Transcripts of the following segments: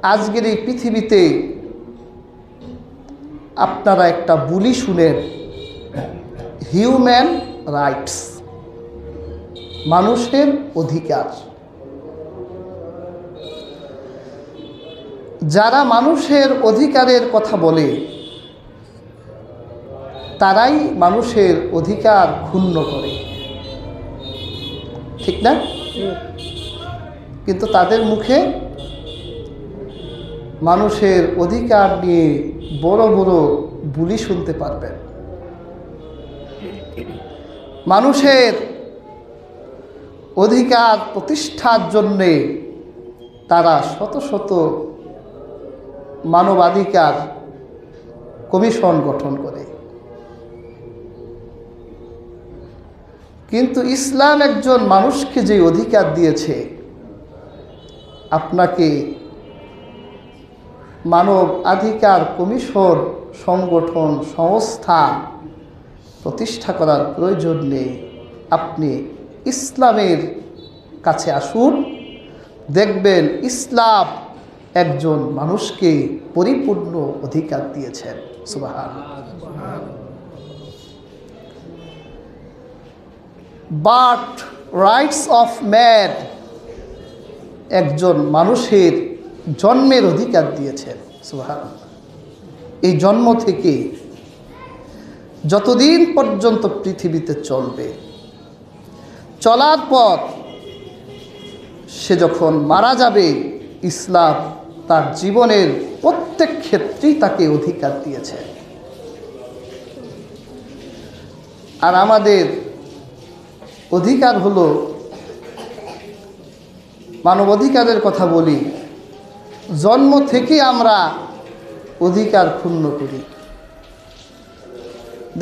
আজকের এই পৃথিবীতে আপনারা একটা বুলি শুনেন, হিউম্যান রাইটস, মানুষের অধিকার। যারা মানুষের অধিকারের কথা বলে তারাই মানুষের অধিকার ক্ষুণ্ণ করে, ঠিক না? কিন্তু তাদের মুখে মানুষের অধিকার নিয়ে বড় বড় বুলি শুনতে পারবেন। মানুষের অধিকার প্রতিষ্ঠার জন্যে তারা শত শত মানবাধিকার কমিশন গঠন করে। কিন্তু ইসলাম একজন মানুষকে যে অধিকার দিয়েছে, আপনাকে মানব অধিকার কমিশন, সংগঠন, সংস্থা প্রতিষ্ঠা করার প্রয়োজন নেই। আপনি ইসলামের কাছে আসুন, দেখবেন ইসলাম একজন মানুষকে পরিপূর্ণ অধিকার দিয়েছেন। সুবহানাল্লাহ। বার্থ রাইটস অফ ম্যান, একজন মানুষের জন্মের অধিকার দিয়েছেন। সুবহানাল্লাহ। এই জন্ম থেকে যতদিন পর্যন্ত পৃথিবীতে চলবে, চলার পর সে যখন মারা যাবে, ইসলাম তার জীবনের প্রত্যেক ক্ষেত্রেই তাকে অধিকার দিয়েছে। আর আমাদের অধিকার হলো, মানব অধিকারের কথা বলি, জন্ম থেকে আমরা অধিকার ক্ষুণ্ণ করি।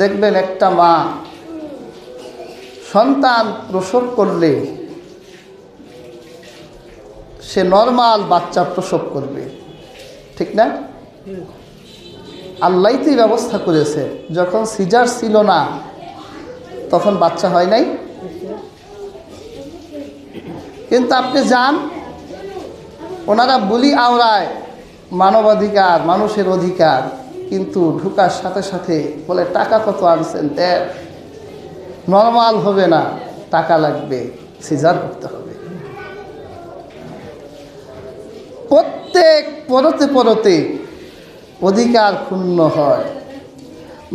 দেখবেন একটা মা সন্তান প্রসব করলে সে নরমাল বাচ্চা প্রসব করবে, ঠিক না? আল্লাহই তো ব্যবস্থা করেছে। যখন সিজার ছিল না তখন বাচ্চা হয় নাই। কিন্তু আপনি যান, ওনারা বলি আওড়ায় মানবাধিকার, মানুষের অধিকার, কিন্তু ঢুকার সাথে সাথে বলে টাকা কত আনছেন, দেন, নরমাল হবে না, টাকা লাগবে, সিজার করতে হবে। প্রত্যেক পরতে পরতে অধিকার ক্ষুণ্ণ হয়।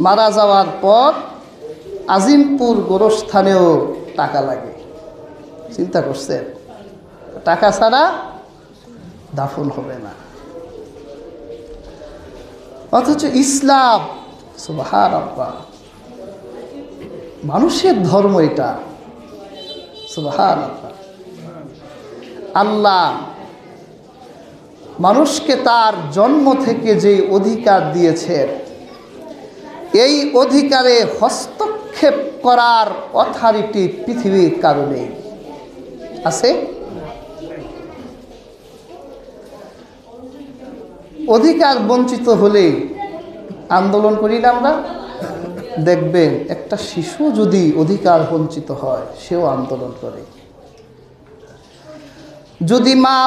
মারা যাওয়ার পর আজিমপুর গোরস্থানেও টাকা লাগে। চিন্তা করছেন? টাকা ছাড়া দাফন হবে না। অথচ ইসলাম, সুবহানাল্লাহ, মানুষের ধর্ম এটা। সুবহানাল্লাহ। আল্লাহ মানুষকে তার জন্ম থেকে যে অধিকার দিয়েছেন, এই অধিকারে হস্তক্ষেপ করার অথরিটি পৃথিবীর কারণে আছে। অধিকার বঞ্চিত হলে আন্দোলন করি না আমরা? দেখবেন একটা শিশু যদি অধিকার বঞ্চিত হয়, সেও আন্দোলন করে। যদি মা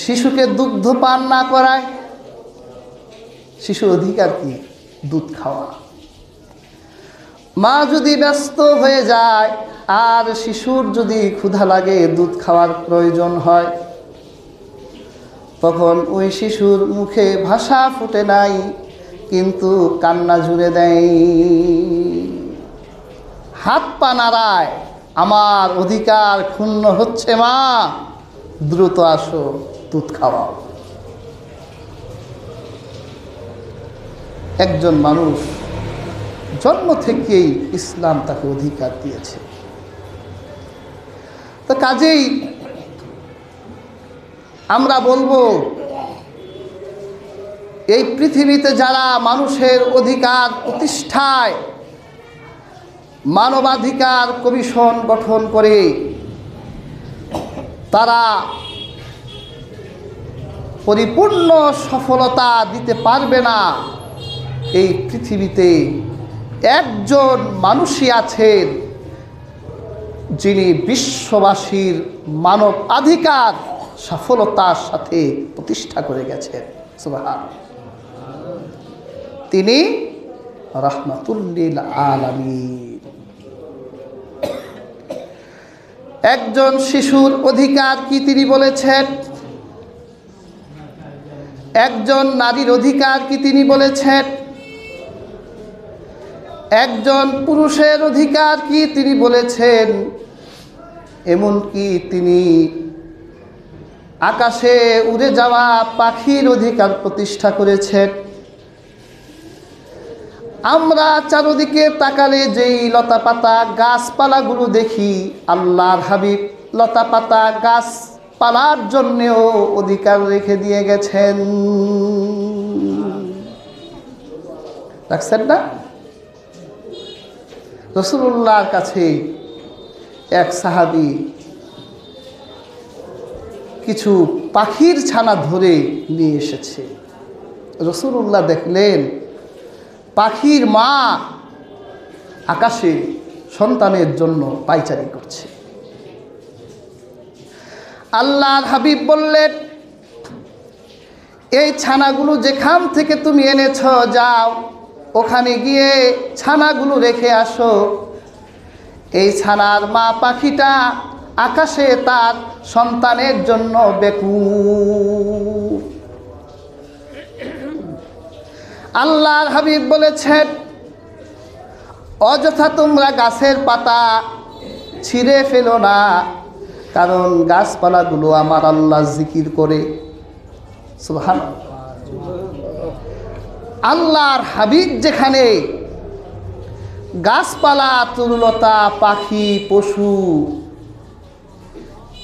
শিশুকে দুগ্ধ পান না করায়, শিশুর অধিকার কি? দুধ খাওয়া। মা যদি ব্যস্ত হয়ে যায় আর শিশুর যদি ক্ষুধা লাগে, দুধ খাওয়ার প্রয়োজন হয়, তখন ওই শিশুর মুখে ভাষা ফুটে নাই, কিন্তু কান্না জুড়ে দেয়, হাত পা নাড়ায়, আমার অধিকার ক্ষুণ্ণ হচ্ছে, মা দ্রুত আসো, দুধ খাওয়াও। একজন মানুষ জন্ম থেকেই ইসলাম তাকে অধিকার দিয়েছে। তো কাজেই আমরা বলবো, এই পৃথিবীতে যারা মানুষের অধিকার প্রতিষ্ঠায় মানবাধিকার কমিশন গঠন করে, তারা পরিপূর্ণ সফলতা দিতে পারবে না। এই পৃথিবীতে একজন মানুষই আছেন যিনি বিশ্ববাসীর মানব অধিকার সফলতার সাথে প্রতিষ্ঠা করে গেছেন। সুবহানাল্লাহ। তিনি রাহমাতুল লিল আলামিন। একজন শিশুর অধিকার কি তিনি বলেছেন? একজন নারীর অধিকার কি তিনি বলেছেন? একজন পুরুষের অধিকার কি তিনি বলেছেন? এমনকি তিনি আকাশে উড়ে যাওয়া পাখির অধিকার প্রতিষ্ঠা করেছেন। আমরা চারদিকে তাকালে যেই লতাপাতা গাছপালাগুলো দেখি, আল্লাহর হাবিব লতাপাতা গাছপালার জন্যেও অধিকার রেখে দিয়ে গেছেন। রাখছেন না? রাসূলুল্লাহর কাছে এক সাহাবী কিছু পাখির ছানা ধরে নিয়ে এসেছে। রাসূলুল্লাহ দেখলেন পাখির মা আকাশে সন্তানের জন্য পায়চারি করছে। আল্লাহর হাবিব বললেন, এই ছানাগুলো যেখান থেকে তুমি এনেছ, যাও ওখানে গিয়ে ছানাগুলো রেখে আসো। এই ছানার মা পাখিটা আকাশে তার সন্তানের জন্য বেকুব। আল্লাহর হাবিব বলেছেন, অযথা তোমরা গাছের পাতা ছিঁড়ে ফেলো না, কারণ গাছপালাগুলো আমার আল্লাহ জিকির করে। সুবহানাল্লাহ। আল্লাহর হাবিব যেখানে গাছপালা, তরুলতা, পাখি, পশু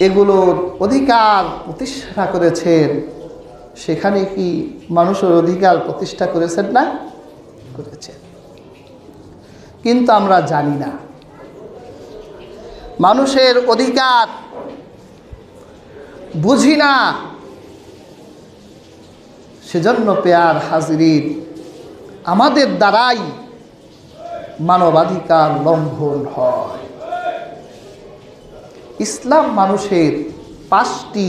এগুলোর অধিকার প্রতিষ্ঠা করেছেন, সেখানে কি মানুষের অধিকার প্রতিষ্ঠা করেছেন না? করেছেন। কিন্তু আমরা জানি না মানুষের অধিকার, বুঝি না। সেজন্য পেয়ার হাজিরিন, আমাদের দ্বারাই মানবাধিকার লঙ্ঘন হয়। ইসলাম মানুষের 5টি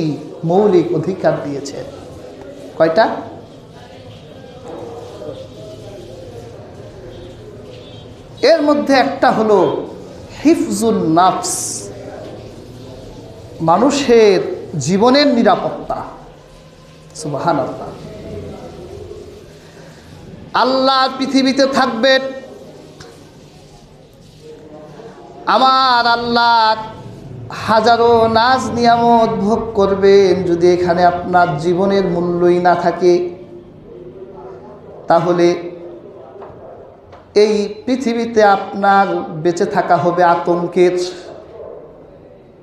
মৌলিক অধিকার দিয়েছে। কয়টা? এর মধ্যে একটা হলো হিফজুন নাফস, মানুষের জীবনের নিরাপত্তা। সুবহানাল্লাহ। আল্লাহ পৃথিবীতে থাকবেন, আমার আল্লাহ হাজারো নাজ নিয়ামত ভোগ করবেন। যদি এখানে আপনার জীবনের মূল্যই না থাকে, তাহলে এই পৃথিবীতে আপনার বেঁচে থাকা হবে আতঙ্কের।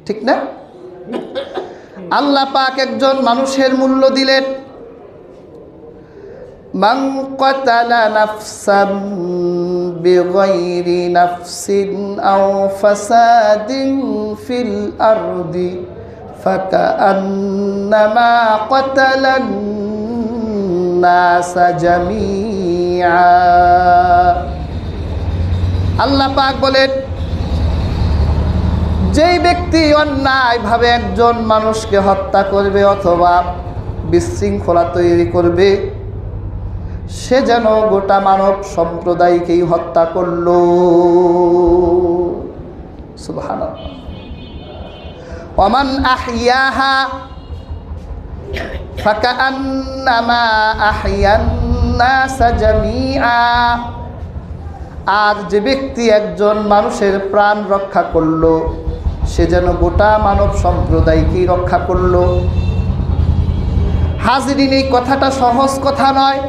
ঠিক না? আল্লাহ পাক একজন মানুষের মূল্য দিলেন, মান কাতালা নাফসান বিগাইরি নাফসিন আও ফাসাদিন ফিল আরদি ফাকান্নামা কাতালান নাস জামিআ। আল্লাহ পাক বলেন, যেই ব্যক্তি অন্যায়ভাবে একজন মানুষকে হত্যা করবে অথবা বিশৃঙ্খলা তৈরি করবে, সে যেন গোটা মানব সম্প্রদায়কেই হত্যা করল। সুবহানাল্লাহ। ওয়ামান আহইয়াহা ফাকান্নামা আহইয়ান নাস জামিআ। আর যে ব্যক্তি একজন মানুষের প্রাণ রক্ষা করল, সে যেন গোটা মানব সম্প্রদায়কেই রক্ষা করল। হাজিরিন, এই কথাটা সহজ কথা নয়।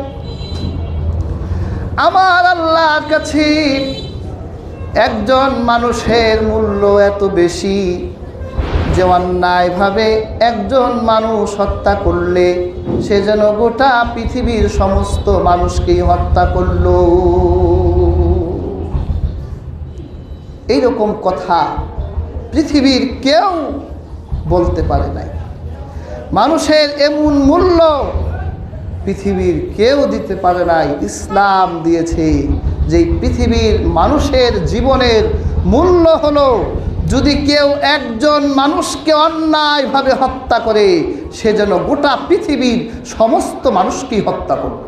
আমার আল্লাহর কাছে একজন মানুষের মূল্য এত বেশি যে অন্যায়ভাবে একজন মানুষ হত্যা করলে সে যেন গোটা পৃথিবীর সমস্ত মানুষকেই হত্যা করল। এইরকম কথা পৃথিবীর কেউ বলতে পারে নাই। মানুষের এমন মূল্য পৃথিবীর কেউ দিতে পারে নাই। ইসলাম দিয়েছে যে পৃথিবীর মানুষের জীবনের মূল্য হলো, যদি কেউ একজন মানুষকে অন্যায়ভাবে হত্যা করে, সে যেন গোটা পৃথিবীর সমস্ত মানুষকেই হত্যা করল।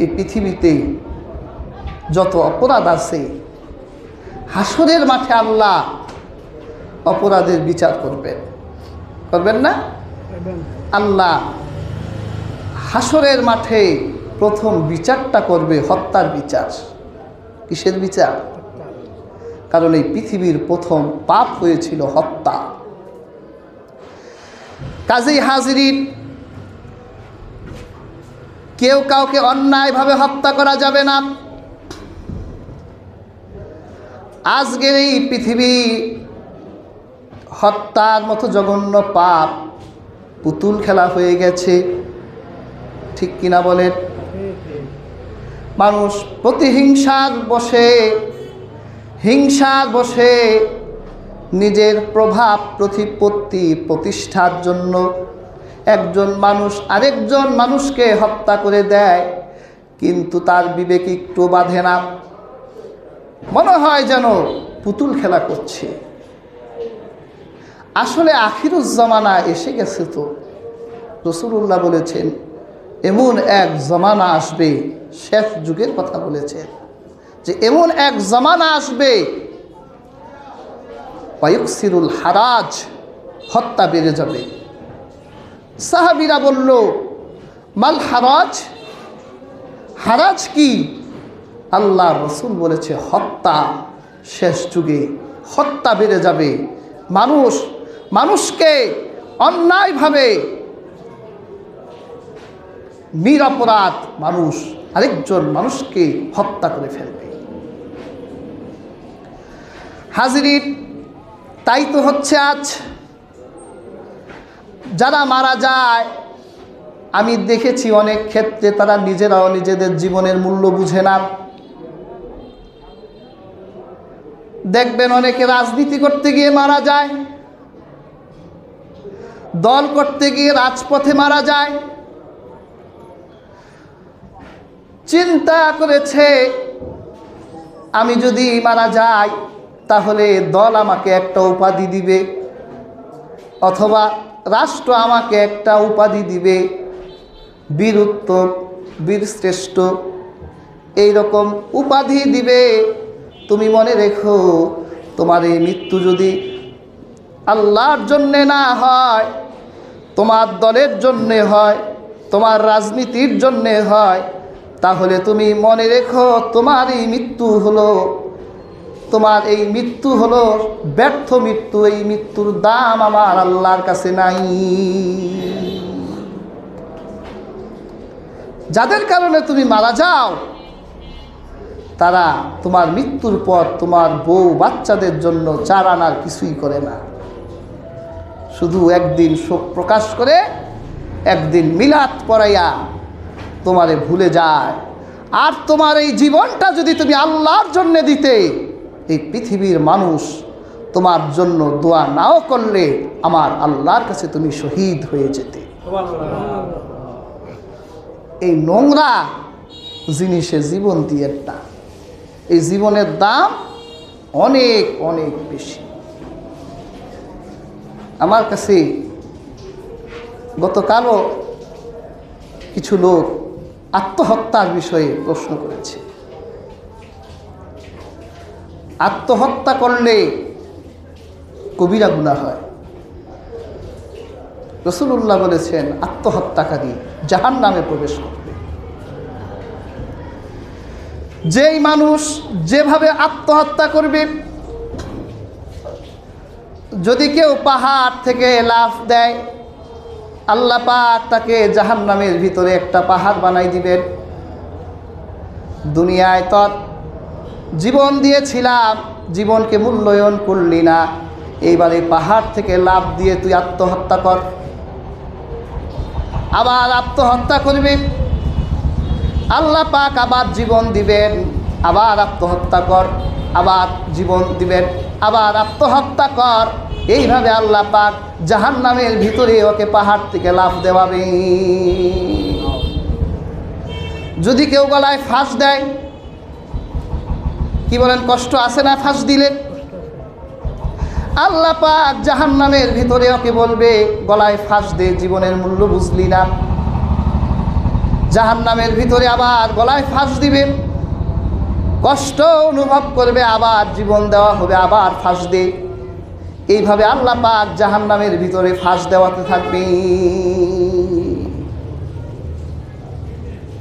এই পৃথিবীতে যত অপরাধ আছে, হাসরের মাঠে আল্লাহ অপরাধের বিচার করবেন, করবেন না? আল্লাহ হাসরের মাঠে প্রথম বিচারটা করবে হত্যার বিচার। কিসের বিচার? কারণ এই পৃথিবীর প্রথম পাপ হয়েছিল হত্যা। কাজেই হাজিরিন, কেউ কাউকে অন্যায়ভাবে হত্যা করা যাবে না। আজকের এই পৃথিবী হত্যার মতো জঘন্য পাপ পুতুল খেলা হয়ে গেছে, ঠিক কিনা বলেন? মানুষ প্রতিহিংসার বশে নিজের প্রভাব প্রতিপত্তি প্রতিষ্ঠার জন্য একজন মানুষ আরেকজন মানুষকে হত্যা করে দেয়, কিন্তু তার বিবেক একটু বাঁধে না, মনে হয় যেন পুতুল খেলা করছে। আসলে আখিরুজ জামানা এসে গেছে। তো রাসূলুল্লাহ বলেছেন এমন এক জামানা আসবে, শেষ যুগের কথা বলেছেন যে এমন এক জামানা আসবে ওয়ায়ুকসিরুল হারাজ, হত্যা বেড়ে যাবে। সাহাবীরা বলল মাল হারাজ, হারাজ কি? আল্লাহ রসুল বলেছে হত্যা। শেষ যুগে হত্যা বেড়ে যাবে। মানুষকে অন্যায়ভাবে নিরপরাধ মানুষ আরেকজন মানুষকে হত্যা করে ফেলবে। হাজিরিন, তাই তো হচ্ছে আজ যারা মারা যায়, আমি দেখেছি অনেক ক্ষেত্রে তারা নিজেরাও নিজেদের জীবনের মূল্য বুঝে না। দেখবেন অনেকে রাজনীতি করতে গিয়ে মারা যায়, দল করতে গিয়ে রাজপথে মারা যায়। চিন্তা করেছে আমি যদি মারা যাই তাহলে দল আমাকে একটা উপাধি দিবে, অথবা রাষ্ট্র আমাকে একটা উপাধি দিবে, বীর উত্তম, বীর শ্রেষ্ঠ, এইরকম উপাধি দিবে। তুমি মনে রেখো, তোমার এই মৃত্যু যদি আল্লাহর জন্যে না হয়, তোমার দলের জন্যে হয়, তোমার রাজনীতির জন্যে হয়, তাহলে তুমি মনে রেখো তোমার এই মৃত্যু হলো ব্যর্থ মৃত্যু। এই মৃত্যুর দাম আমার আল্লাহর কাছে নাই। যাদের কারণে তুমি মারা যাও তারা তোমার মৃত্যুর পর তোমার বউ বাচ্চাদের জন্য 4 আনার কিছুই করে না, শুধু একদিন শোক প্রকাশ করে একদিন মিলাদ পড়াইয়া তোমারে ভুলে যায়। আর তোমার এই জীবনটা যদি তুমি আল্লাহর জন্য দিতে, এই পৃথিবীর মানুষ তোমার জন্য দোয়া নাও করলে আমার আল্লাহর কাছে তুমি শহীদ হয়ে যেতে। এই নোংরা জিনিসে জীবন দিয়ে না, এই জীবনের দাম অনেক অনেক বেশি। আমার কাছে গতকালও কিছু লোক আত্মহত্যার বিষয়ে প্রশ্ন করেছে। আত্মহত্যা করলে কবিরা গুনাহ হয়। রাসূলুল্লাহ বলেছেন আত্মহত্যাকারী জাহান্নামে প্রবেশ করবে। যেই মানুষ যেভাবে আত্মহত্যা করবে, যদি কেউ পাহাড় থেকে লাফ দেয়, আল্লাহ পাক তাকে জাহান্নামের ভিতরে একটা পাহাড় বানাই দিবেন। দুনিয়ায় তো জীবন দিয়েছিলাম, জীবনকে মূল্যায়ন করলি না, এইবারে পাহাড় থেকে লাফ দিয়ে তুই আত্মহত্যা কর। আবার আত্মহত্যা করবে, আল্লাহ পাক আবার জীবন দিবেন, আবার আত্মহত্যা কর, আবার জীবন দিবেন, আবার আত্মহত্যা কর। এইভাবে আল্লাহ পাক জাহান্নামের ভিতরে ওকে পাহাড় থেকে লাফ দেওয়াবে। যদি কেউ গলায় ফাঁস দেয়, কি বলেন, কষ্ট আছে না ফাঁস দিলে? আল্লাহ পাক জাহান্নামের ভিতরে ওকে বলবে, গলায় ফাঁস দে, জীবনের মূল্য বুঝলি না। জাহান্নামের ভিতরে আবার গলায় ফাঁস দিবে, কষ্ট অনুভব করবে, আবার জীবন দেওয়া হবে, আবার ফাঁস দে। এইভাবে আল্লাহ পাক জাহান্নামের ভিতরে ফাঁস দেওয়াতে থাকবে।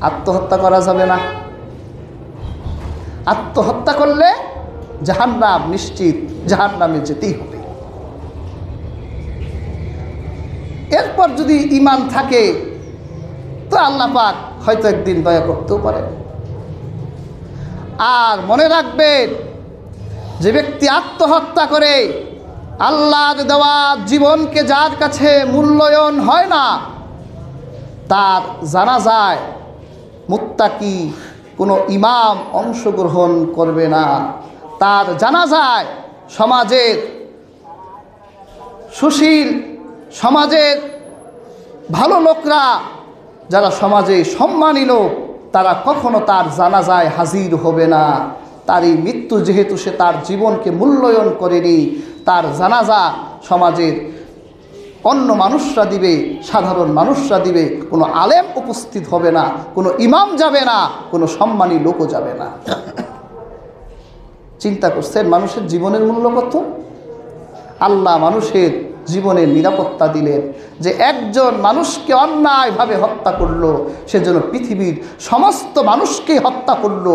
আত্মহত্যা করা যাবে না। আত্মহত্যা করলে জাহান্নাম নিশ্চিত, জাহান্নামে যেতেই হবে। এরপর যদি ঈমান থাকে তো আল্লাহ পাক হয়তো একদিন দয়া করতেও পারে। আর মনে রাখবেন, যে ব্যক্তি আত্মহত্যা করে আল্লাহর দেওয়া জীবনকে যার কাছে মূল্যায়ন হয় না, তার জানাজায় মুত্তাকি কোনো ইমাম অংশগ্রহণ করবে না। তার জানাজায় সমাজের সুশীল, সমাজের ভালো লোকরা, যারা সমাজে সম্মানী লোক, তারা কখনো তার জানাজায় হাজির হবে না। তারই মৃত্যু, যেহেতু সে তার জীবনকে মূল্যায়ন করেনি, তার জানাজা সমাজের অন্য মানুষরা দিবে, সাধারণ মানুষরা দিবে। কোনো আলেম উপস্থিত হবে না, কোনো ইমাম যাবে না, কোনো সম্মানী লোকও যাবে না। চিন্তা করছেন মানুষের জীবনের মূল্য কত? আল্লাহ মানুষের জীবনের নিরাপত্তা দিলেন, যে একজন মানুষকে অন্যায়ভাবে হত্যা করলো, সেজন্য পৃথিবীর সমস্ত মানুষকে হত্যা করলো।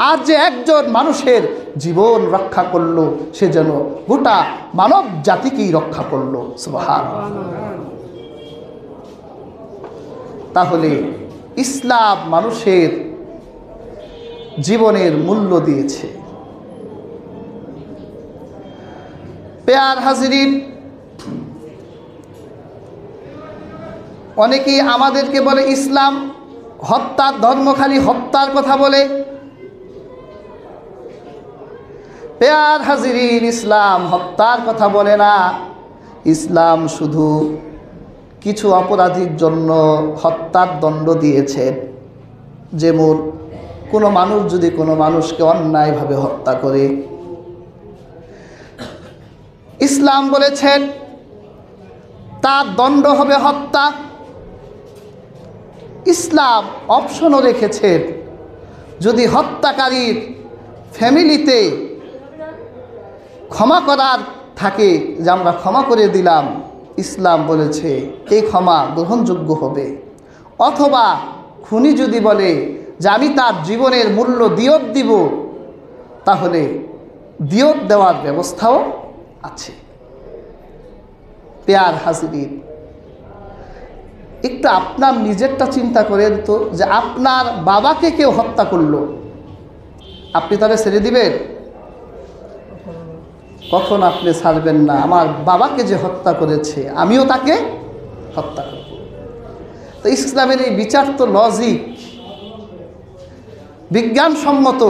আর যে একজন মানুষের জীবন রক্ষা করলো, সেজন্য গোটা মানব জাতিকেই রক্ষা করলো। সুবহানাল্লাহ। তাহলে ইসলাম মানুষের জীবনের মূল্য দিয়েছে। পেয়ার হাজিরিন, অনেকেই আমাদেরকে বলে ইসলাম হত্যার ধর্ম, খালি হত্যার কথা বলে। পেয়ার হাজিরিন, ইসলাম হত্যার কথা বলে না। ইসলাম শুধু কিছু অপরাধীর জন্য হত্যার দণ্ড দিয়েছেন। যেমন কোনো মানুষ যদি কোনো মানুষকে অন্যায়ভাবে হত্যা করে, ইসলাম বলেছেন তার দণ্ড হবে হত্যা। ইসলাম অপশনও রেখেছেন, যদি হত্যাকারীর ফ্যামিলিতে ক্ষমা করার থাকে, যে আমরা ক্ষমা করে দিলাম, ইসলাম বলেছে এই ক্ষমা গ্রহণযোগ্য হবে। অথবা খুনি যদি বলে যে আমি তার জীবনের মূল্য দিয়ত দিব, তাহলে দিয়ত দেওয়ার ব্যবস্থাও আছে। পেয়ার হাজিরিন, একটু আপনার নিজেরটা চিন্তা করেন তো, যে আপনার বাবাকে কেউ হত্যা করলো, আপনি তাহলে ছেড়ে দিবেন? কখন আপনি ছাড়বেন না। আমার বাবাকে যে হত্যা করেছে, আমিও তাকে হত্যা করব। তো ইসলামের এই বিচার তো লজিক, বিজ্ঞানসম্মত।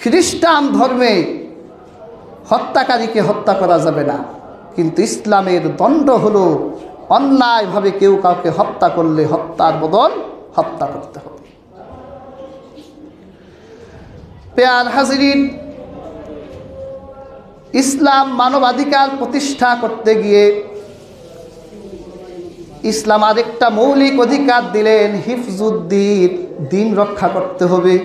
খ্রিস্টান ধর্মে হত্যাকারীকে হত্যা করা যাবে না, কিন্তু ইসলামের দণ্ড হলো অন্যায়ভাবে কেউ কাউকে হত্যা করলে হত্যার বদল হত্যা করতে হবে। পেয়ার হাজিরিন, ইসলাম মানবাধিকার প্রতিষ্ঠা করতে গিয়ে ইসলাম আরেকটা মৌলিক অধিকার দিলেন, হিফজুদ্দিন, দিন রক্ষা করতে হবে।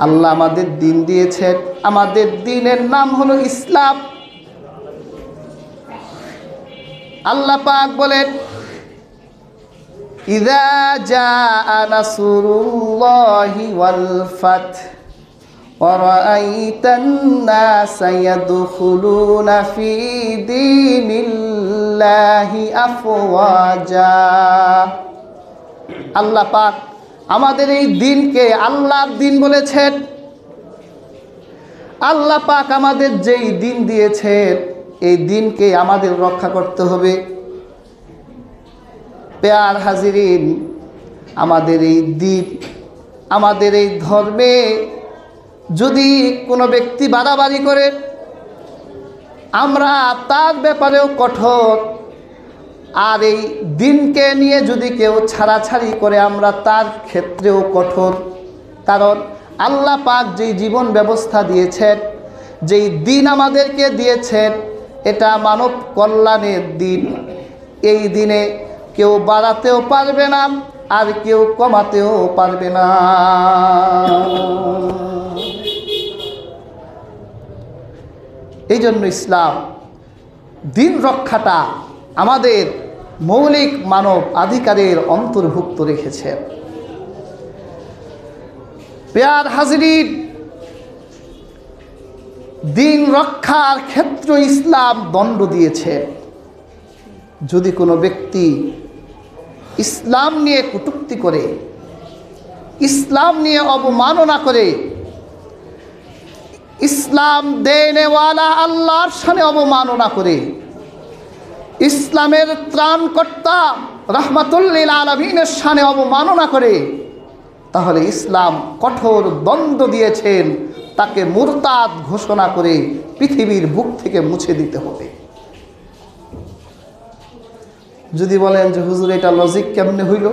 আল্লাহ আমাদের দিন দিয়েছেন, আমাদের দিনের নাম হলো ইসলাম। আল্লাহ পাক বলেন, ইযা জাআ নাসরুল্লাহি ওয়াল ফাত ওয়া রাআইতান নাসা ইয়াদখুলুনা ফি দীনিল্লাহি আফওয়াজা। আল্লাহ পাক আমাদের এই দিনকে আল্লাহর দিন বলেছেন। আল্লাহ পাক আমাদের যেই দিন দিয়েছেন, এই দিনকে আমাদের রক্ষা করতে হবে। পেয়ার হাজিরিন, আমাদের এই দিন, আমাদের এই ধর্মে যদি কোনো ব্যক্তি বাড়াবাড়ি করে, আমরা তার ব্যাপারেও কঠোর। আর এই দিনকে নিয়ে যদি কেউ ছাড়াছাড়ি করে, আমরা তার ক্ষেত্রেও কঠোর। কারণ আল্লাহ পাক যেই জীবন ব্যবস্থা দিয়েছেন, যেই দিন আমাদেরকে দিয়েছেন, এটা মানব কল্যাণের দিন। এই দিনে কেউ বাড়াতেও পারবে না, আর কেউ কমাতেও পারবে না। এই জন্য ইসলাম দিন রক্ষাটা আমাদের মৌলিক মানব অধিকারের অন্তর্ভুক্ত রেখেছে। প্রিয় হাজরিন, দিন রক্ষার ক্ষেত্রে ইসলাম দণ্ড দিয়েছে। যদি কোনো ব্যক্তি ইসলাম নিয়ে কটূক্তি করে, ইসলাম নিয়ে অবমাননা করে, ইসলাম দেনেওয়ালা আল্লাহর শানে অবমাননা করে, ইসলামের ত্রাণকর্তা রাহমাতুল লিল আলামিনের শানে অবমাননা করে, তাহলে ইসলাম কঠোর দণ্ড দিয়েছেন, তাকে মুরতাদ ঘোষণা করে পৃথিবীর বুক থেকে মুছে দিতে হবে। যদি বলেন যে হুজুর এটা লজিক কেমনে হইল,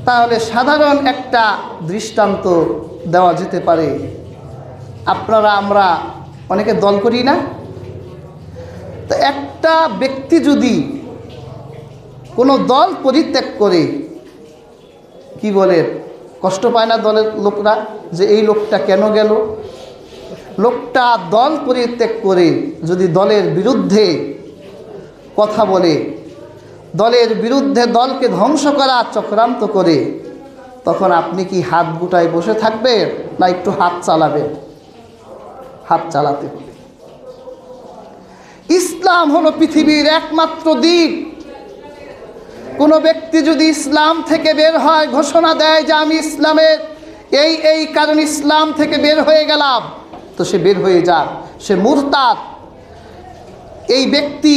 তাহলে সাধারণ একটা দৃষ্টান্ত দেওয়া যেতে পারে। আপনারা আমরা অনেকে দল করি না? তো একটা ব্যক্তি যদি কোনো দল পরিত্যাগ করে, কি বলে, কষ্ট পায় না দলের লোকরা যে এই লোকটা কেন গেল? লোকটা দল পরিত্যাগ করে যদি দলের বিরুদ্ধে কথা বলে, দলের বিরুদ্ধে দলকে ধ্বংস করা চক্রান্ত করে, তখন আপনি কি হাত গুটায় বসে থাকবেন, না একটু হাত চালাবেন? হাত চালাতে হবে। ইসলাম হলো পৃথিবীর একমাত্র দিক। কোনো ব্যক্তি যদি ইসলাম থেকে বের হয়, ঘোষণা দেয় যে আমি ইসলামের এই কারণ ইসলাম থেকে বের হয়ে গেলাম, তো সে বের হয়ে যাক, সে মুরতাদ। এই ব্যক্তি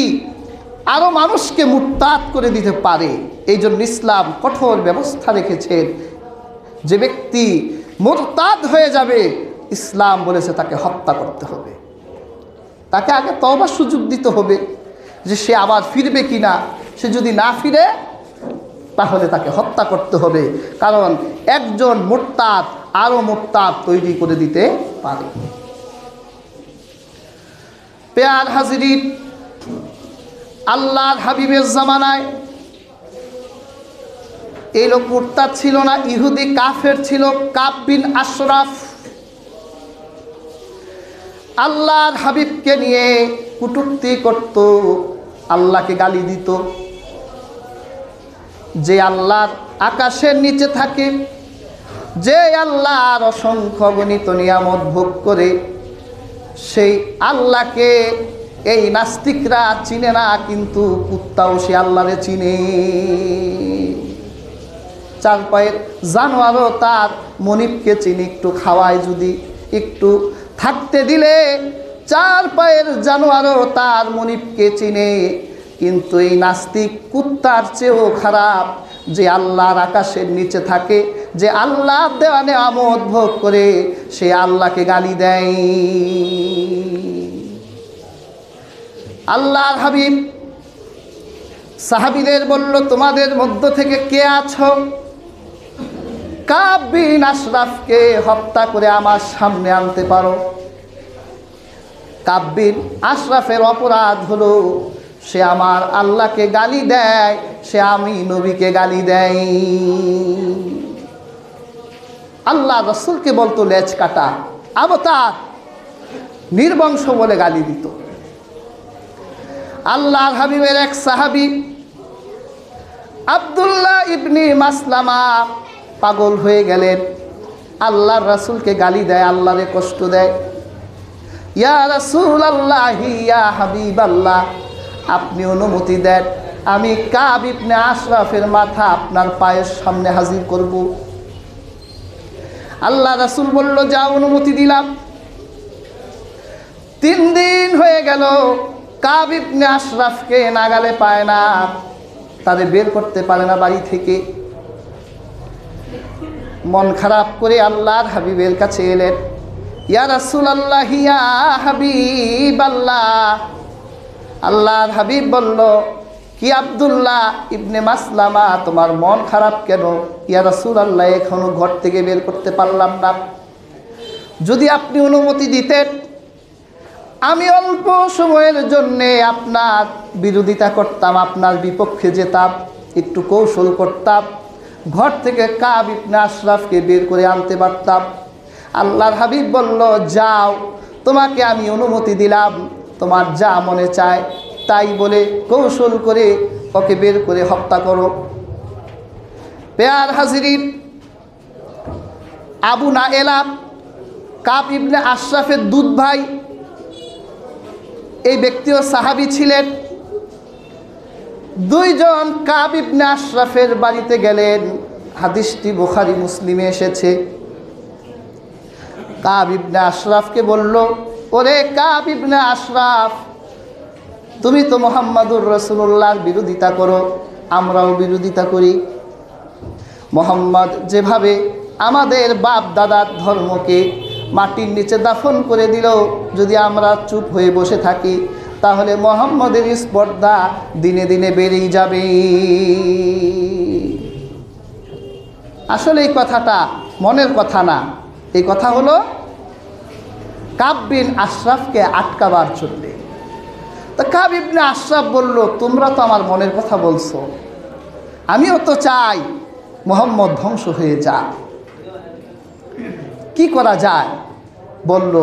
আরও মানুষকে মুরতাদ করে দিতে পারে। এই জন্য ইসলাম কঠোর ব্যবস্থা রেখেছেন। যে ব্যক্তি মুরতাদ হয়ে যাবে, ইসলাম বলেছে তাকে হত্যা করতে হবে। তাকে আগে তওবার সুযোগ দিতে হবে যে সে আবার ফিরবে কিনা। সে যদি না ফিরে, তাহলে তাকে হত্যা করতে হবে, কারণ একজন মুরতাদ আরও মুরতাদ তৈরি করে দিতে পারে। প্রিয় হাজরিন, আল্লাহর হাবিবের জামানায় এই লোক মুরতাদ ছিল না, ইহুদি কাফের ছিল, কাব বিন আশরাফ। আল্লাহর হাবিবকে নিয়ে কটূক্তি করত, আল্লাহকে গালি দিত। যে আল্লাহর আকাশের নিচে থাকে, যে আল্লাহর অসংখ্য গণিত নিয়ামত ভোগ করে, সেই আল্লাহকে এই নাস্তিকরা চিনে না, কিন্তু কুত্তাও সে আল্লাহরে চিনে। চার পায়ের জানোয়ারও তার মনিবকে চিনি। একটু খাওয়ায় যদি, একটু থাকতে দিলে চার পায়ের জানোয়ারও তার মনিবকে চিনে। কিন্তু এই নাস্তিক কুত্তার চেয়েও খারাপ, যে আল্লাহর আকাশের নিচে থাকে, যে আল্লাহ দেওয়া নেয়ামত ভোগ করে, সে আল্লাহকে গালি দেয়। আল্লাহর হাবিব সাহাবীদের বলল, তোমাদের মধ্য থেকে কে আছো, কাব বিন আশরাফকে হত্যা করে আমার সামনে আনতে পারো? কাব বিন আশরাফের অপরাধ হলো সে আমার আল্লাহকে গালি দেয়, সে আমি নবীকে গালি দেয়। আল্লাহ রসুলকে বলতো লেজ কাটা, আবতার, নির্বংশ বলে গালি দিত। আল্লাহর হাবিবের এক সাহাবী আব্দুল্লাহ ইবনে মাসলামা পাগল হয়ে গেলেন, আল্লাহর রাসূলকে গালি দেয়, আল্লাহরে কষ্ট দেয়। ইয়া রাসূলুল্লাহ, ইয়া হাবিবাল্লাহ, আপনি অনুমতি দেন, আমি কাব ইবনে আশরাফের মাথা আপনার পায়ের সামনে হাজির করব। আল্লাহ রাসূল বলল, যা, অনুমতি দিলাম। 3 দিন হয়ে গেল, কাব ইবনে আশরাফকে নাগালে পায় না, তাদের বের করতে পারে না বাড়ি থেকে। মন খারাপ করে আল্লাহর হাবিবের কাছে এলেন। ইয়া রাসূলুল্লাহ, ইয়া হাবিবাল্লাহ। আল্লাহর হাবিব বলল, কি আব্দুল্লাহ ইবনে মাসলামা, তোমার মন খারাপ কেন? ইয়া রাসূলুল্লাহ, এখনো ঘর থেকে বের করতে পারলাম না। যদি আপনি অনুমতি দিতেন, আমি অল্প সময়ের জন্যে আপনার বিরোধিতা করতাম, আপনার বিপক্ষে যেতাম, একটু কৌশল করতাম, ঘর থেকে কাব ইবনে আশরাফকে বের করে আনতে পারতাম। আল্লাহর হাবিব বলল, যাও, তোমাকে আমি অনুমতি দিলাম, তোমার যা মনে চায় তাই বলে কৌশল করে ওকে বের করে হত্যা করো। পেয়ার হাজিরিন, আবু নায়েলা কাব ইবনে আশরাফের দুধ ভাই, এই ব্যক্তিও সাহাবী ছিলেন। দুইজন কাব ইবনে আশরাফের বাড়িতে গেলেন। হাদিসটি বুখারী মুসলিমে এসেছে। কাব ইবনে আশরাফকে বলল, ওরে কাব ইবনে আশরাফ, তুমি তো মুহাম্মাদুর রাসূলুল্লাহর বিরোধিতা করো, আমরাও বিরোধিতা করি। মুহাম্মদ যেভাবে আমাদের বাপ দাদার ধর্মকে মাটির নিচে দাফন করে দিল, যদি আমরা চুপ হয়ে বসে থাকি তাহলে মুহাম্মদের স্পর্ধা দিনে দিনে বেড়েই যাবে। আসলে এই কথাটা মনের কথা না, এই কথা হলো কাব বিন আশরাফকে আটকাবার জন্য। তো কাব ইবনে আশরাফ বলল, তোমরা তো আমার মনের কথা বলছো, আমিও তো চাই মুহাম্মদ ধ্বংস হয়ে যাক, কি করা যায়? বলল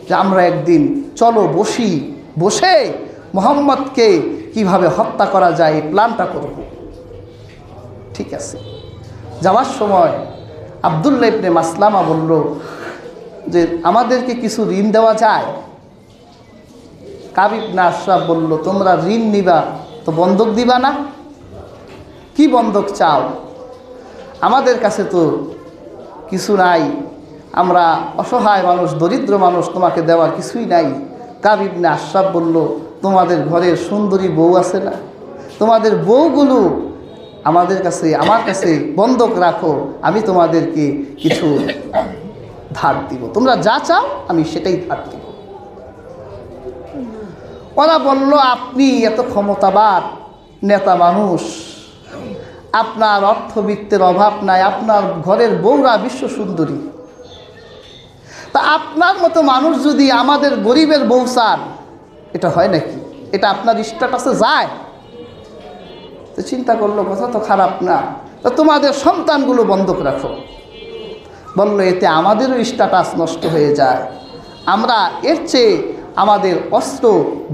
যে আমরা একদিন চলো বসি, বসে মুহাম্মদকে কিভাবে হত্যা করা যায় এই প্ল্যানটা করব। ঠিক আছে। যাওয়ার সময় আব্দুল্লাহ ইবনে মাসলামা বলল যে আমাদেরকে কিছু ঋণ দেওয়া যায়? কাব ইবনে আশরাফ বলল, তোমরা ঋণ নিবা তো বন্ধক দিবা না? কি বন্ধক চাও? আমাদের কাছে তো কিছু নাই, আমরা অসহায় মানুষ, দরিদ্র মানুষ, তোমাকে দেওয়ার কিছুই নাই। কাব ইবনে আশরাফ বলল, তোমাদের ঘরের সুন্দরী বউ আছে না, তোমাদের বউগুলো আমার কাছে বন্ধক রাখো, আমি তোমাদেরকে কিছু ধার দিব, তোমরা যা চাও আমি সেটাই ধার দিব। ওরা বলল, আপনি এত ক্ষমতাবান নেতা মানুষ, আপনার অর্থবিত্তের অভাব নাই, আপনার ঘরের বউরা বিশ্ব সুন্দরী, তা আপনার মতো মানুষ যদি আমাদের গরিবের বউ চান, এটা হয় নাকি? এটা আপনার স্ট্যাটাসে যায়? তো চিন্তা করলো, কথা তো খারাপ না, তো তোমাদের সন্তানগুলো বন্ধক রাখো। বললো, এতে আমাদেরও স্ট্যাটাস নষ্ট হয়ে যায়, আমরা এর চেয়ে আমাদের অস্ত্র,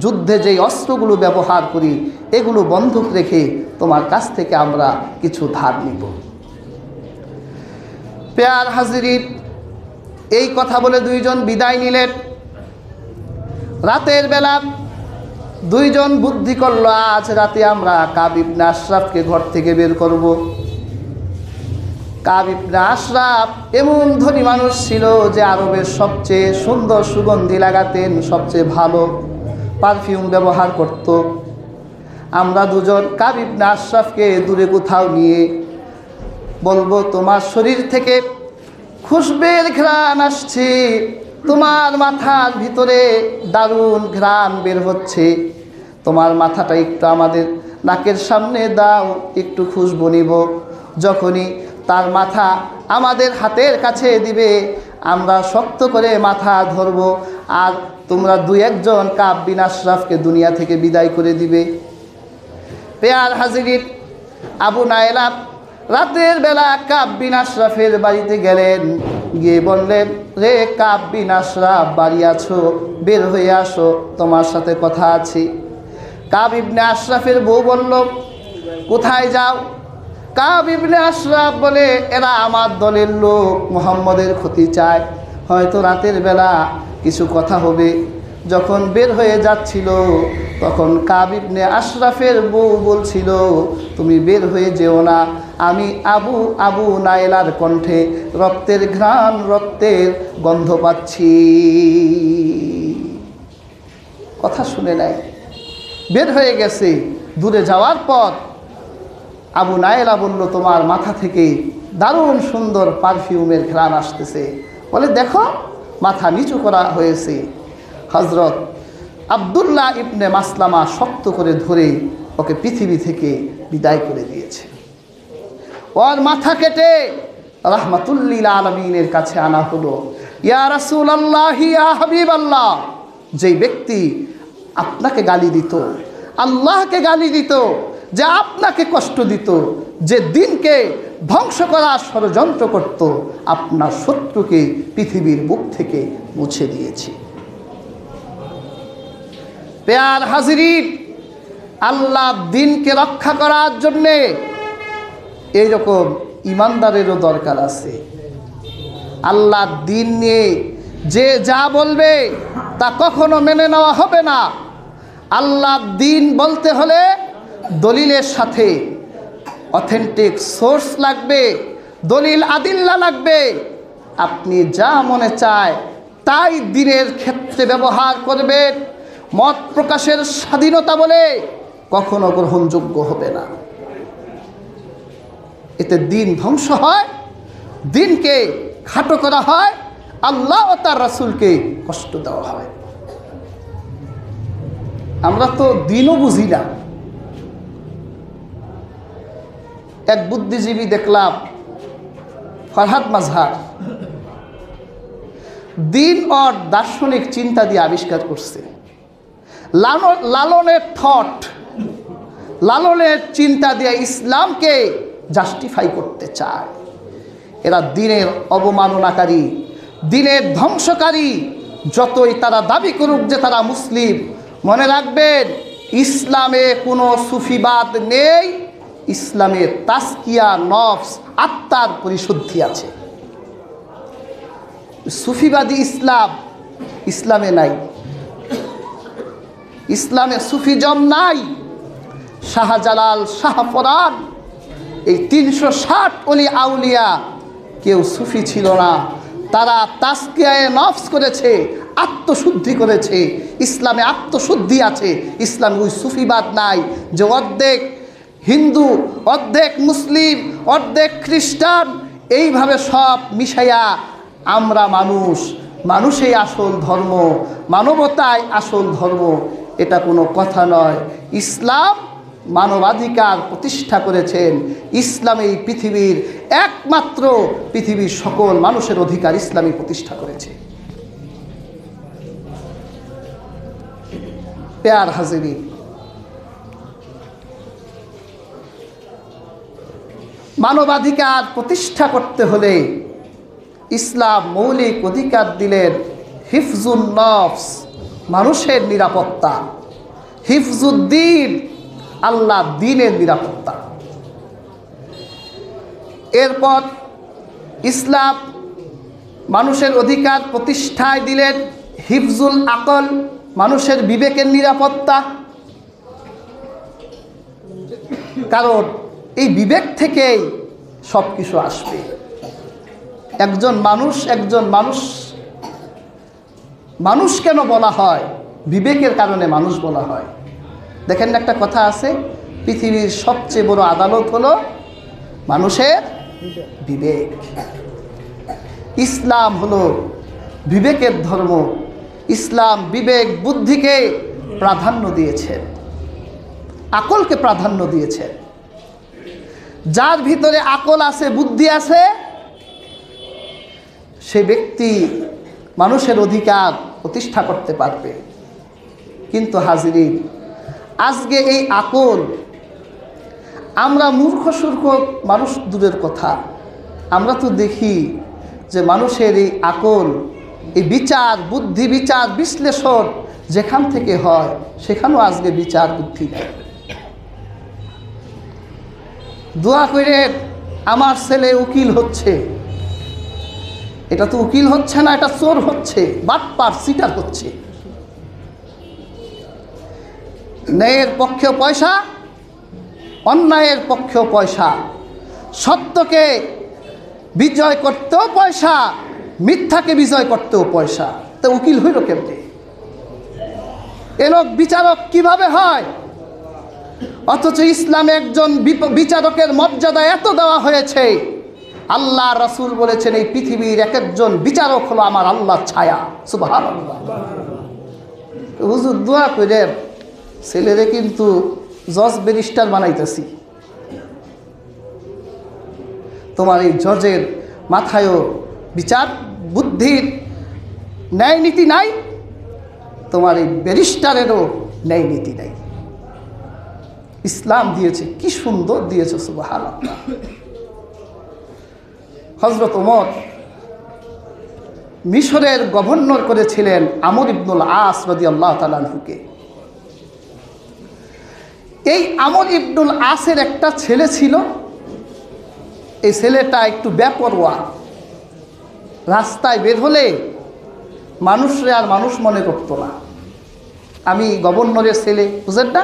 যুদ্ধে যেই অস্ত্রগুলো ব্যবহার করি এগুলো বন্ধক রেখে তোমার কাছ থেকে আমরা কিছু ধার নিব। পেয়ার হাজিরিন, এই কথা বলে দুইজন বিদায় নিলেন। রাতের বেলা দুইজন বুদ্ধি করলো, আজ রাতে আমরা কাব ইবনে আশরাফকে ঘর থেকে বের করব। কাব ইবনে আশরাফ এমন ধনী মানুষ ছিল যে আরবের সবচেয়ে সুন্দর সুগন্ধি লাগাতেন, সবচেয়ে ভালো পারফিউম ব্যবহার করত। আমরা দুজন কাব ইবনে আশরাফকে দূরে কোথাও নিয়ে বলবো, তোমার শরীর থেকে খুশবের ঘ্রাণ আসছে, তোমার মাথার ভিতরে দারুণ ঘ্রাণ বের হচ্ছে, তোমার মাথাটা একটু আমাদের নাকের সামনে দাও, একটু খুশবু নিব। যখনই তার মাথা আমাদের হাতের কাছে দিবে, আমরা শক্ত করে মাথা ধরব, আর তোমরা দুই একজন কাব বিন আশরাফকে দুনিয়া থেকে বিদায় করে দিবে। পেয়ার হাজিরিন, আবু নায়েলা রাতের বেলা কাব বিন আশরাফের বাড়িতে গেলেন, গিয়ে বললেন, রে কাব বিন আশরাফ, বাড়ি আছো? বের হয়ে আসো, তোমার সাথে কথা আছে। কাব ইবনে আশরাফের বউ বলল, কোথায় যাও? কাব ইবনে আশরাফ বলে, এরা আমার দলের লোক, মুহাম্মদের ক্ষতি চায়, হয়তো রাতের বেলা কিছু কথা হবে। যখন বের হয়ে যাচ্ছিল তখন কাব ইবনে আশরাফের বউ বলছিল, তুমি বের হয়ে যেও না, আমি আবু নায়েলার কণ্ঠে রক্তের ঘ্রাণ, রক্তের গন্ধ পাচ্ছি। কথা শুনে নেয়, বের হয়ে গেছে। দূরে যাওয়ার পর আবু নায়েলা বলল, তোমার মাথা থেকে দারুণ সুন্দর পারফিউমের ঘ্রাণ আসতেছে। বলে, দেখো, মাথা নিচু করা হয়েছে। হযরত আব্দুল্লাহ ইবনে মাসলামা শক্ত করে ধরে ওকে পৃথিবী থেকে বিদায় করে দিয়েছে। ওর মাথা কেটে রাহমাতুল্লিল আলামিনের কাছে আনা হলো। ইয়া রাসূলুল্লাহ, ইয়া হাবিবাল্লাহ, যেই ব্যক্তি আপনাকে গালি দিত, আল্লাহকে গালি দিত, যে আপনাকে কষ্ট দিত, যে দিনকে ধ্বংস করার ষড়যন্ত্র করত, আপনার শত্রুকে পৃথিবীর বুক থেকে মুছে দিয়েছি। প্যার হাজিরিন, আল্লাহ দিনকে রক্ষা করার জন্যে এইরকম ইমানদারেরও দরকার আছে। আল্লাহ দিন নিয়ে যে যা বলবে তা কখনো মেনে নেওয়া হবে না। আল্লাহ দিন বলতে হলে দলিলের সাথে অথেন্টিক সোর্স লাগবে, দলিল আদিল্লা লাগবে। আপনি যা মনে চায় তাই দিনের ক্ষেত্রে ব্যবহার করবেন, মত প্রকাশের স্বাধীনতা বলে কখনো গ্রহণযোগ্য হবে না। এতে দিন ধ্বংস হয়, দিনকে খাটো করা হয়, আল্লাহ ও তার রাসূলকে কষ্ট দেওয়া হয়। আমরা তো দিনও বুঝি না। এক বুদ্ধিজীবী দেখলাম, ফরহাদ মাজহার, দিন और দার্শনিক চিন্তা দিয়ে আবিষ্কার করছে লালনের থট, লালনের চিন্তা দিয়ে ইসলামকে জাস্টিফাই করতে চায়। এরা দিনের অবমাননাকারী, দিনের ধ্বংসকারী। যতই তারা দাবি করুক যে তারা মুসলিম, মনে রাখবেন ইসলামে কোনো সুফিবাদ নেই। ইসলামে তাসকিয়া নফস, আত্মার পরিশুদ্ধি আছে। সুফিবাদী ইসলাম ইসলামে নাই, ইসলামে সুফিজম নাই। শাহজালাল, শাহপরান, এই 360 অলি আউলিয়া কেউ সুফি ছিল না। তারা তাসকিয়ায়ে নফস করেছে, আত্মশুদ্ধি করেছে। ইসলামে আত্মশুদ্ধি আছে, ইসলামে ওই সুফিবাদ নাই যে অর্ধেক হিন্দু, অর্ধেক মুসলিম, অর্ধেক খ্রিস্টান, এইভাবে সব মিশাইয়া আমরা মানুষ, মানুষই আসল ধর্ম, মানবতাই আসল ধর্ম। এটা কোনো কথা নয়। ইসলাম মানবাধিকার প্রতিষ্ঠা করেছেন। ইসলাম এই পৃথিবীর একমাত্র, পৃথিবীর সকল মানুষের অধিকার ইসলামই প্রতিষ্ঠা করেছে। প্যার হাজিরিন, মানবাধিকার প্রতিষ্ঠা করতে হলে ইসলাম মৌলিক অধিকার দিলেন হিফজুন নফস, মানুষের নিরাপত্তা, হিফজুদ্দিন, আল্লাহ দ্বীনের নিরাপত্তা। এরপর ইসলাম মানুষের অধিকার প্রতিষ্ঠায় দিলেন হিফজুল আকল, মানুষের বিবেকের নিরাপত্তা। কারণ এই বিবেক থেকেই সব কিছু আসবে। একজন মানুষ মানুষ কেন বলা হয়? বিবেকের কারণে মানুষ বলা হয়। দেখেন না, একটা কথা আছে, পৃথিবীর সবচেয়ে বড় আদালত হলো মানুষের বিবেক। ইসলাম হলো বিবেকের ধর্ম। ইসলাম বিবেক বুদ্ধিকে প্রাধান্য দিয়েছেন, আকলকে প্রাধান্য দিয়েছেন। যার ভিতরে আকল আছে, বুদ্ধি আছে, সে ব্যক্তি মানুষের অধিকার প্রতিষ্ঠা করতে পারবে। কিন্তু হাজিরিন, আজকে এই আকল, আমরা মূর্খ সূর্খ মানুষ দূরের কথা, আমরা তো দেখি যে মানুষের এই আকল, এই বিচার বুদ্ধি, বিচার বিশ্লেষণ যেখান থেকে হয় সেখানেও আজকে বিচার বুদ্ধি নেই। দোয়া করে আমার ছেলে উকিল হচ্ছে, এটা তো উকিল হচ্ছে না, এটা চোর হচ্ছে, বাটপার, সিটার হচ্ছে। ন্যায়ের পক্ষেও পয়সা, অন্যায়ের পক্ষেও পয়সা, সত্যকে বিজয় করতেও পয়সা, মিথ্যাকে বিজয় করতেও পয়সা। তো উকিল হইল কেমনে? এ লোক বিচারক কিভাবে হয়? অথচ ইসলামে একজন বিচারকের মর্যাদা এত দেওয়া হয়েছে, আল্লাহ রাসূল বলেছেন এই পৃথিবীর এক একজন বিচারক হলো আমার আল্লাহর ছায়া। সুবহানাল্লাহ। হুজুর দোয়া করেন ছেলেরে কিন্তু জজ ব্যারিস্টার বানাইতেছি। তোমার এই জজের মাথায়ও বিচার বুদ্ধির ন্যায় নীতি নাই, তোমার এই ব্যারিস্টারেরও ন্যায় নীতি নাই। ইসলাম দিয়েছে, কি সুন্দর দিয়েছে, সুবহানাল্লাহ। হযরত ওমর মিশরের গভর্নর করেছিলেন আমর ইবনুল আস রাদিয়াল্লাহু তাআলা আনহুকে। এই আমর ইবনুল আসের একটা ছেলে ছিল, এই ছেলেটা একটু বেপরোয়া। রাস্তায় বের হলে মানুষরে আর মানুষ মনে করত না। আমি গভর্নরের ছেলে, বুঝেন না?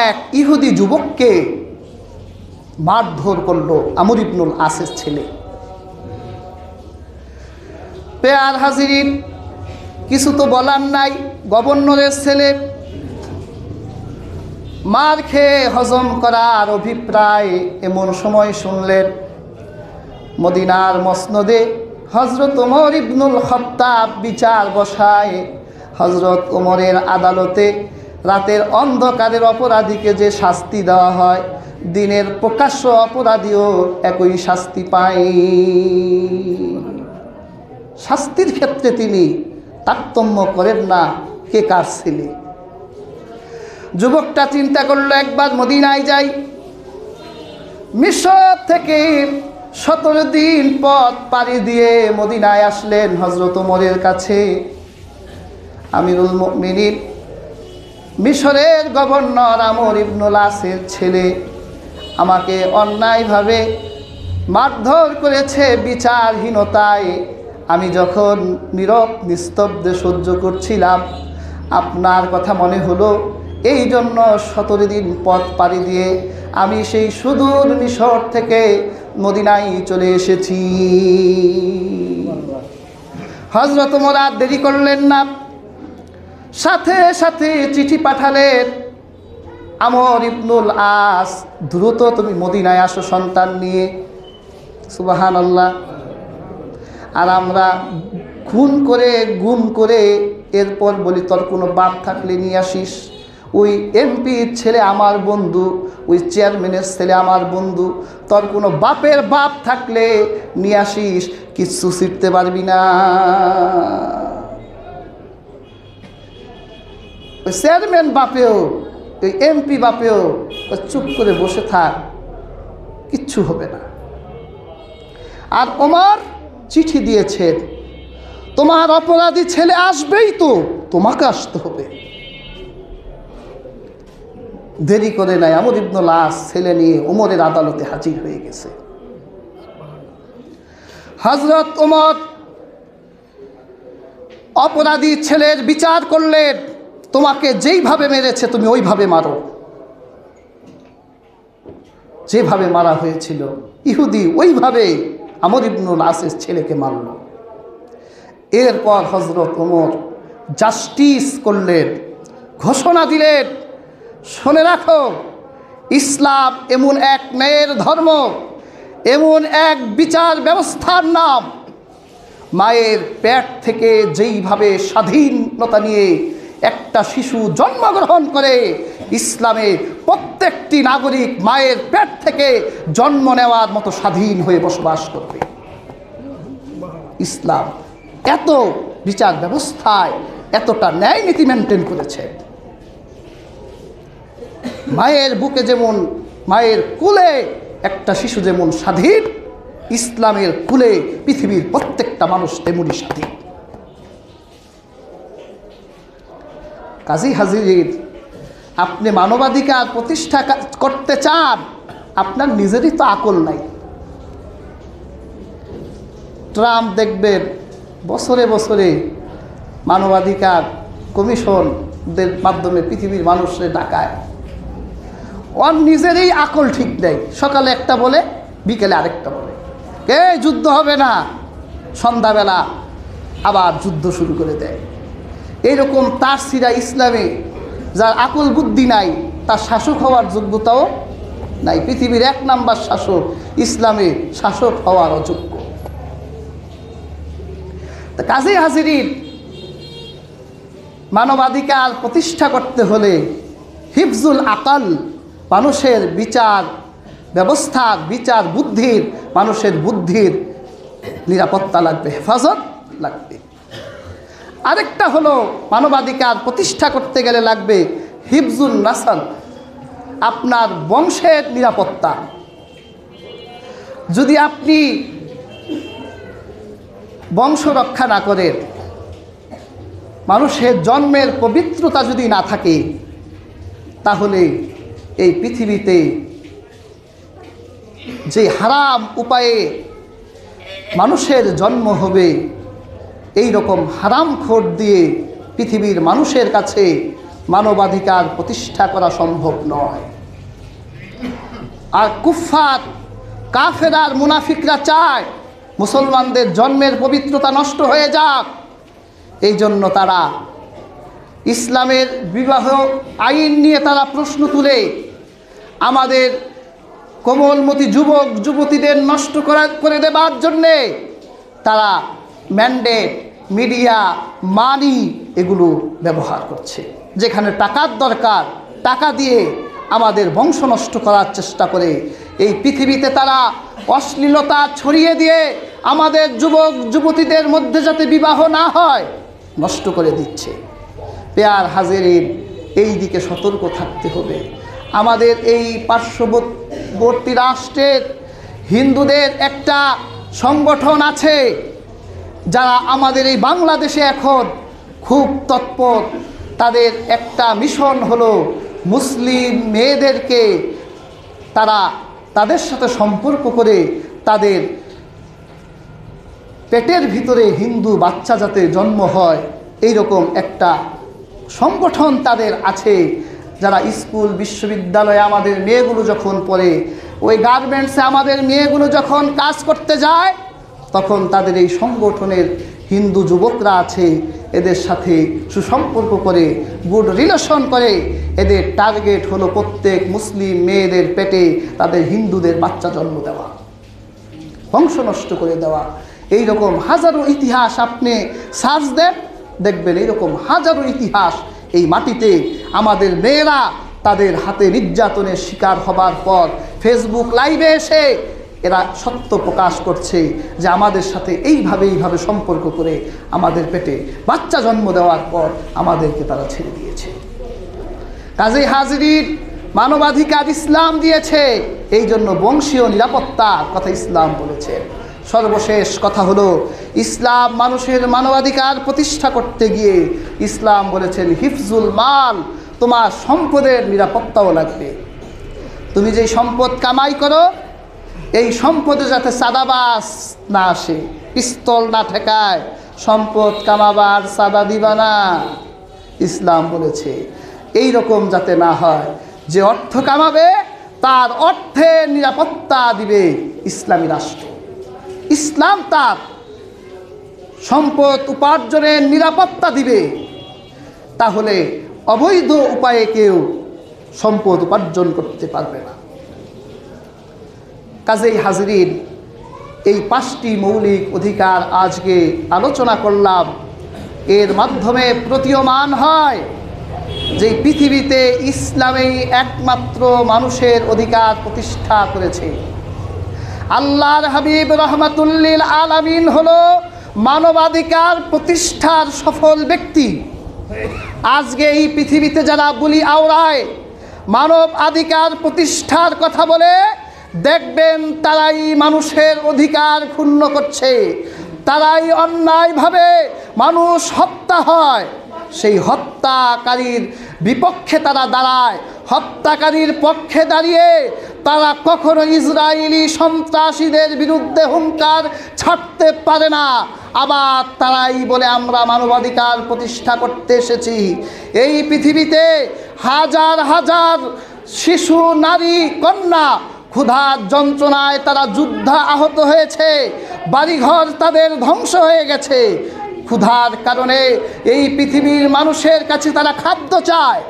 এক ইহুদি যুবককে মারধর করলো আমর ইবনুল আসের ছেলে। পেয়ার হাজিরিন, কিছু তো বলার নাই, গভর্নরের ছেলে মার খেয়ে হজম করার অভিপ্রায় এমন সময় শুনলেন মদিনার মসনদে হযরত ওমর ইবনুল খাত্তাব বিচার বসায়। হযরত ওমরের আদালতে রাতের অন্ধকারের অপরাধীকে যে শাস্তি দেওয়া হয়, দিনের প্রকাশ্য অপরাধীও একই শাস্তি পায়। শাস্তির ক্ষেত্রে তিনি তারতম্য করেন না কে কার ছেলে। যুবকটা চিন্তা করলো, একবার মদিনায় যাই। মিশর থেকে 17 দিন পথ পাড়ি দিয়ে মদিনায় আসলেন হযরত ওমরের কাছে। আমিরুল মুমিনিন মিশরের গভর্নর আমর ইবনুল আসের ছেলে আমাকে অন্যায়ভাবে মারধর করেছে বিচারহীনতায়। আমি যখন নীরব নিস্তব্ধে সহ্য করছিলাম, আপনার কথা মনে হলো, এই জন্য 17 দিন পথ পাড়ি দিয়ে আমি সেই সুদূর মিশর থেকে মদিনায় চলে এসেছি। হযরত ওমর আর দেরি করলেন না, সাথে সাথে চিঠি পাঠালেন, আমর ইবনুল আস, দ্রুত তুমি মদিনায় আসো সন্তান নিয়ে। সুবহানাল্লাহ। আর আমরা খুন করে গুম করে এরপর বলি, তোর কোনো বাপ থাকলে নিয়ে আসিস। ওই এমপির ছেলে আমার বন্ধু, ওই চেয়ারম্যানের ছেলে আমার বন্ধু, তোর কোনো বাপের বাপ থাকলে নিয়ে আসিস, কিচ্ছু ছিটতে পারবি না। ওই চেয়ারম্যান বাপেও, ওই এমপি বাপেও চুপ করে বসে থাক, কিচ্ছু হবে না। আর ওমর চিঠি দিয়েছেন, তোমার অপরাধী ছেলে আসবেই তো, তোমাকে আসতে হবে। দেরি করে নাই, আমর ইবনুল আস ছেলে নিয়ে ওমরের আদালতে হাজির হয়ে গেছে। হযরত ওমর অপরাধী ছেলের বিচার করলেন, তোমাকে যেইভাবে মেরেছে তুমি ওইভাবে মারো। যেভাবে মারা হয়েছিল ইহুদি, ওইভাবে আমর ইবনুল আসের ছেলেকে মারল। এরপর হযরত ওমর জাস্টিস করলেন, ঘোষণা দিলেন, শুনে রাখো, ইসলাম এমন এক ন্যায়ের ধর্ম, এমন এক বিচার ব্যবস্থার নাম, মায়ের পেট থেকে যেইভাবে স্বাধীনতা নিয়ে একটা শিশু জন্মগ্রহণ করে, ইসলামে প্রত্যেকটি নাগরিক মায়ের পেট থেকে জন্ম নেওয়ার মতো স্বাধীন হয়ে বসবাস করবে। ইসলাম এত বিচার ব্যবস্থায় এতটা ন্যায় নীতি মেনটেন করেছে। মায়ের বুকে যেমন, মায়ের কুলে একটা শিশু যেমন স্বাধীন, ইসলামের কুলে পৃথিবীর প্রত্যেকটা মানুষ তেমনই স্বাধীন। কাজী হাজির, আপনি মানবাধিকার প্রতিষ্ঠা করতে চান, আপনার নিজেরই তো আকল নাই। ট্রাম্প দেখবেন বছরে বছরে মানবাধিকার কমিশনদের মাধ্যমে পৃথিবীর মানুষের ডাকায়। ওর নিজেরই আকল ঠিক নেই, সকালে একটা বলে বিকেলে আরেকটা বলে, কে যুদ্ধ হবে না, সন্ধ্যাবেলা আবার যুদ্ধ শুরু করে দেয়। এইরকম তার সিরা ইসলামে যার আকল বুদ্ধি নাই, তার শাসক হওয়ার যোগ্যতাও নাই। পৃথিবীর 1 নাম্বার শাসক ইসলামে শাসক হওয়ার অযোগ্য। তা কাজী হাজিরিন, মানবাধিকার প্রতিষ্ঠা করতে হলে হিফজুল আকাল, মানুষের বিচার ব্যবস্থার, বিচার বুদ্ধির, মানুষের বুদ্ধির নিরাপত্তা লাগবে, হেফাজত লাগবে। আরেকটা হলো মানবাধিকার প্রতিষ্ঠা করতে গেলে লাগবে হিফজুল নাসল, আপনার বংশের নিরাপত্তা। যদি আপনি বংশ রক্ষা না করেন, মানুষের জন্মের পবিত্রতা যদি না থাকে, তাহলে এই পৃথিবীতে যে হারাম উপায়ে মানুষের জন্ম হবে, এই রকম হারামখোর দিয়ে পৃথিবীর মানুষের কাছে মানবাধিকার প্রতিষ্ঠা করা সম্ভব নয়। আর কুফফার, কাফের আর মুনাফিকরা চায় মুসলমানদের জন্মের পবিত্রতা নষ্ট হয়ে যাক। এই জন্য তারা ইসলামের বিবাহ আইন নিয়ে তারা প্রশ্ন তুলে আমাদের কোমলমতি যুবক যুবতীদের নষ্ট করে দেবার জন্যে তারা ম্যান্ডেট, মিডিয়া, মানি এগুলো ব্যবহার করছে। যেখানে টাকার দরকার, টাকা দিয়ে আমাদের বংশ নষ্ট করার চেষ্টা করে। এই পৃথিবীতে তারা অশ্লীলতা ছড়িয়ে দিয়ে আমাদের যুবক যুবতীদের মধ্যে যাতে বিবাহ না হয় নষ্ট করে দিচ্ছে। পেয়ার হাজেরিন, এই দিকে সতর্ক থাকতে হবে। আমাদের এই পার্শ্ববর্তী রাষ্ট্রের হিন্দুদের একটা সংগঠন আছে, যারা আমাদের এই বাংলাদেশে এখন খুব তৎপর। তাদের একটা মিশন হলো মুসলিম মেয়েদেরকে তাদের সাথে সম্পর্ক করে তাদের পেটের ভিতরে হিন্দু বাচ্চা যাতে জন্ম হয়, এই রকম একটা সংগঠন তাদের আছে। যারা স্কুল বিশ্ববিদ্যালয়ে আমাদের মেয়েগুলো যখন পড়ে, ওই গার্মেন্টসে আমাদের মেয়েগুলো যখন কাজ করতে যায়, তখন তাদের এই সংগঠনের হিন্দু যুবকরা আছে, এদের সাথে সুসম্পর্ক করে, গুড রিলেশন করে। এদের টার্গেট হলো প্রত্যেক মুসলিম মেয়েদের পেটে তাদের হিন্দুদের বাচ্চা জন্ম দেওয়া, বংশ নষ্ট করে দেওয়া। এই রকম হাজারো ইতিহাস আপনি সার্চ দেন, দেখবেন এইরকম হাজারো ইতিহাস এই মাটিতে। আমাদের মেয়েরা তাদের হাতে নির্যাতনের শিকার হবার পর ফেসবুক লাইভে এসে এরা সত্য প্রকাশ করছে যে আমাদের সাথে এইভাবে সম্পর্ক করে আমাদের পেটে বাচ্চা জন্ম দেওয়ার পর আমাদেরকে তারা ছেড়ে দিয়েছে। কাজেই হাজরিন, মানবাধিকার ইসলাম দিয়েছে, এই জন্য বংশীয় নিরাপত্তার কথা ইসলাম বলেছে। সর্বশেষ কথা হলো, ইসলাম মানুষের মানবাধিকার প্রতিষ্ঠা করতে গিয়ে ইসলাম বলেছেন হিফজুল মাল, তোমার সম্পদের নিরাপত্তাও লাগবে। তুমি যেই সম্পদ কামাই করো, এই সম্পদে যাতে চাঁদাবাজ না আসে, পিস্তল না ঠেকায়, সম্পদ কামাবার চাঁদা দিবা না। ইসলাম বলেছে এই রকম যাতে না হয়। যে অর্থ কামাবে তার অর্থের নিরাপত্তা দিবে ইসলামী রাষ্ট্র। ইসলাম তার সম্পদ উপার্জনের নিরাপত্তা দিবে। তাহলে অবৈধ উপায়ে কেউ সম্পদ উপার্জন করতে পারবে না। কাজেই হাজরিন, এই 5টি মৌলিক অধিকার আজকে আলোচনা করলাম। এর মাধ্যমে প্রতীয়মান হয় যে পৃথিবীতে ইসলামেই একমাত্র মানুষের অধিকার প্রতিষ্ঠা করেছে। আল্লাহর হাবিব রহমাতুল্লিল আলামিন হলো মানবাধিকার প্রতিষ্ঠার সফল ব্যক্তি। আজকে এই পৃথিবীতে যারা বুলি আওড়ায়, মানব অধিকার প্রতিষ্ঠার কথা বলে, দেখবেন তারাই মানুষের অধিকার ক্ষুণ্ণ করছে, তারাই অন্যায়ভাবে মানুষ হত্যা হয়। সেই হত্যাকারীর বিপক্ষে তারা দাঁড়ায়, হত্যাকারীর পক্ষে দাঁড়িয়ে তারা কখনো ইসরায়েলি সন্ত্রাসীদের বিরুদ্ধে হুঙ্কার ছাড়তে পারে না। আবার তারাই বলে আমরা মানবাধিকার প্রতিষ্ঠা করতে এসেছি। এই পৃথিবীতে হাজার হাজার শিশু, নারী, কন্যা ক্ষুধার যন্ত্রণায় তারা যুদ্ধে আহত হয়েছে, বাড়িঘর তাদের ধ্বংস হয়ে গেছে। ক্ষুধার কারণে এই পৃথিবীর মানুষের কাছে তারা খাদ্য চায়,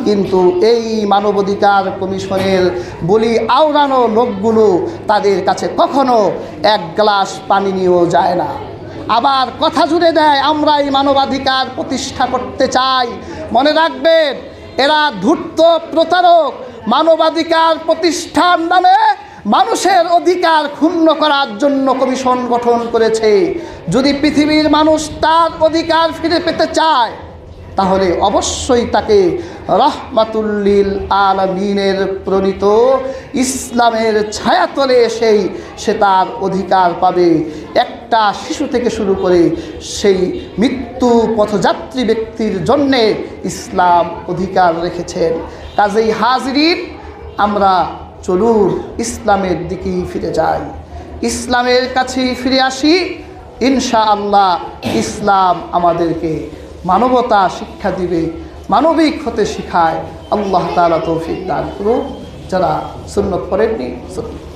কিন্তু এই মানবাধিকার কমিশনের বলি আওড়ানো লোকগুলো তাদের কাছে কখনো এক গ্লাস পানি নিয়েও যায় না। আবার কথা জুড়ে দেয় আমরাই মানবাধিকার প্রতিষ্ঠা করতে চাই। মনে রাখবেন, এরা ধূর্ত প্রতারক। মানবাধিকার প্রতিষ্ঠার নামে মানুষের অধিকার ক্ষুণ্ণ করার জন্য কমিশন গঠন করেছে। যদি পৃথিবীর মানুষ তার অধিকার ফিরে পেতে চায়, তাহলে অবশ্যই তাকে রহমাতুল্লিল আলামিনের প্রণীত ইসলামের ছায়াতলে এসেই সে তার অধিকার পাবে। একটা শিশু থেকে শুরু করে সেই মৃত্যু পথযাত্রী ব্যক্তির জন্যে ইসলাম অধিকার রেখেছেন। কাজেই হাজরিন, আমরা চলুন ইসলামের দিকেই ফিরে যাই, ইসলামের কাছেই ফিরে আসি। ইনশাআল্লাহ ইসলাম আমাদেরকে মানবতা শিক্ষা দিবে, মানবিক হতে শিখায়। আল্লাহ তাআলা তৌফিক দান করুন। যারা সুন্নত পড়েননি, সুন্নত